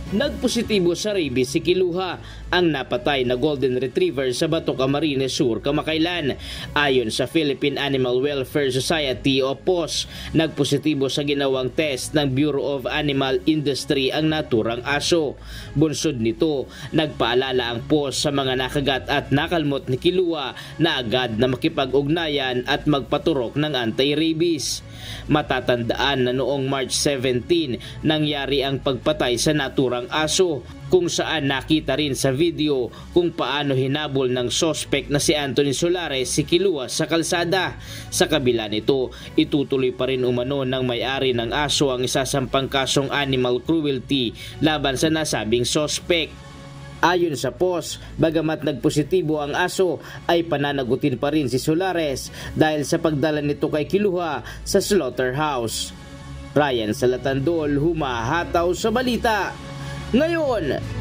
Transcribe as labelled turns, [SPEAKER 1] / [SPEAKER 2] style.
[SPEAKER 1] Nagpositibo sa rabies si Kiluha, ang napatay na Golden Retriever sa Bato Camarines Sur kamakailan. Ayon sa Philippine Animal Welfare Society o POS, nagpositibo sa ginawang test ng Bureau of Animal Industry ang naturang aso. Bunsod nito, nagpaalala ang POS sa mga nakagat at nakalmot ni Kiluha na agad na makipag-ugnayan at magpaturok ng anti-rabies. Matatandaan na noong March 17 nangyari ang pagpatay sa naturang aso, kung saan nakita rin sa video kung paano hinabol ng sospek na si Anthony Solares si Kiluha sa kalsada. Sa kabila nito, itutuloy pa rin umano ng may-ari ng aso ang isasampang kasong animal cruelty laban sa nasabing sospek. Ayon sa POS, bagamat nagpositibo ang aso, ay pananagutin pa rin si Solares dahil sa pagdala nito kay Kiluha sa slaughterhouse. Ryan Salatandol, humahataw sa balita ngayon.